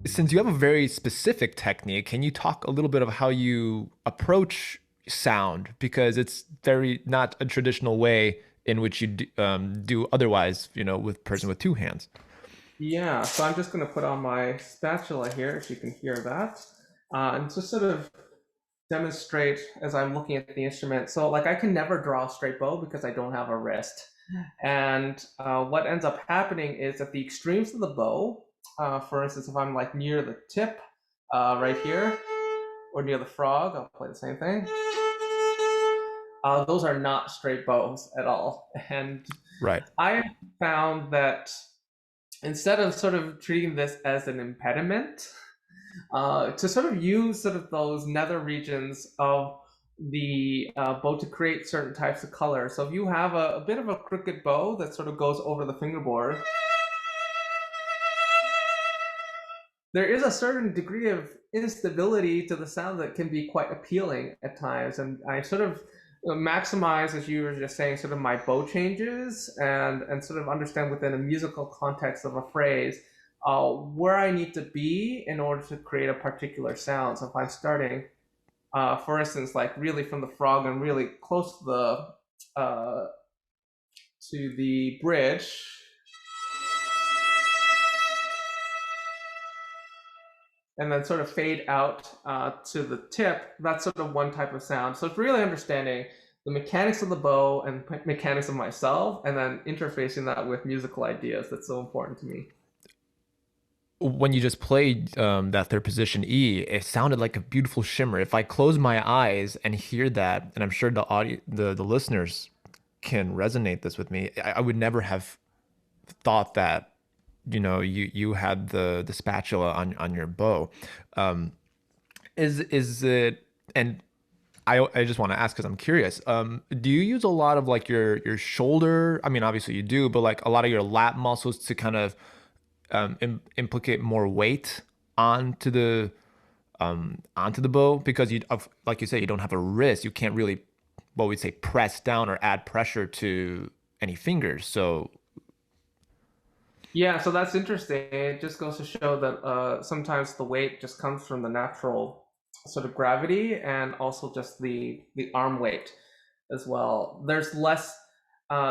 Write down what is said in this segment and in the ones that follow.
since you have a very specific technique, can you talk a little bit of how you approach sound? Because it's very not a traditional way in which you do otherwise, with person with two hands. Yeah, so I'm just going to put on my spatula here, if you can hear that, and just sort of demonstrate as I'm looking at the instrument. So, like, I can never draw a straight bow because I don't have a wrist. And what ends up happening is at the extremes of the bow, for instance, if I'm like near the tip, right here, or near the frog, I'll play the same thing. Those are not straight bows at all. And Right. I found that instead of sort of treating this as an impediment, to sort of use sort of those nether regions of the bow to create certain types of color. So if you have a bit of a crooked bow that sort of goes over the fingerboard, there is a certain degree of instability to the sound that can be quite appealing at times. And I sort of maximize, as you were just saying, sort of my bow changes and sort of understand within a musical context of a phrase where I need to be in order to create a particular sound. So if I'm starting, for instance, like really from the frog and really close to the bridge, and then sort of fade out to the tip, that's sort of one type of sound. So it's really understanding the mechanics of the bow and mechanics of myself, and then interfacing that with musical ideas. That's so important to me. When you just played that third position E, it sounded like a beautiful shimmer. If I close my eyes and hear that, and I'm sure the listeners can resonate this with me, I would never have thought that you had the spatula on your bow. Is it, and I just want to ask because I'm curious. Do you use a lot of like your shoulder? I mean, obviously you do, but like a lot of your lat muscles to kind of implicate more weight onto the bow because like you say, you don't have a wrist. You can't really, what we'd say, press down or add pressure to any fingers. So Yeah, so that's interesting. It just goes to show that sometimes the weight just comes from the natural sort of gravity and also just the arm weight as well. There's less,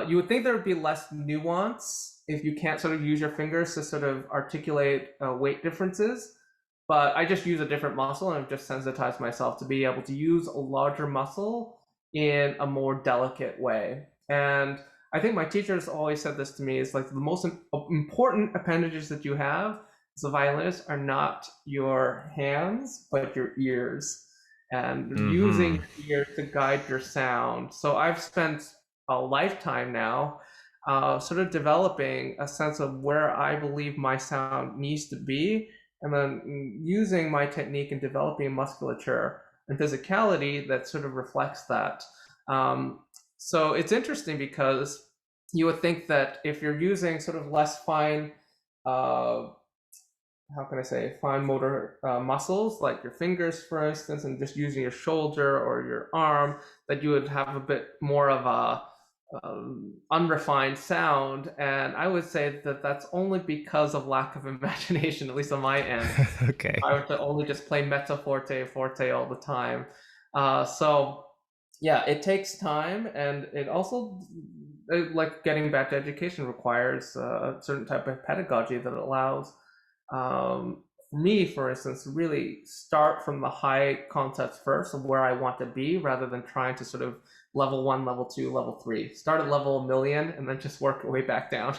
you would think there would be less nuance if you can't sort of use your fingers to sort of articulate weight differences. But I just use a different muscle and I've just sensitized myself to be able to use a larger muscle in a more delicate way. And I think my teachers always said this to me is like the most important appendages that you have as a violinist are not your hands, but your ears and using your ears to guide your sound. So I've spent a lifetime now sort of developing a sense of where I believe my sound needs to be, and then using my technique and developing musculature and physicality that sort of reflects that. So it's interesting because you would think that if you're using sort of less fine, how can I say, fine motor muscles, like your fingers, for instance, and just using your shoulder or your arm, that you would have a bit more of a unrefined sound. And I would say that that's only because of lack of imagination, at least on my end. okay. I would only just play mezzo forte, forte all the time. So yeah, it takes time, and it also, like getting back to education, requires a certain type of pedagogy that allows me, for instance, to really start from the high concepts first of where I want to be, rather than trying to sort of level 1, level 2, level 3. Start at level 1 million and then just work your way back down.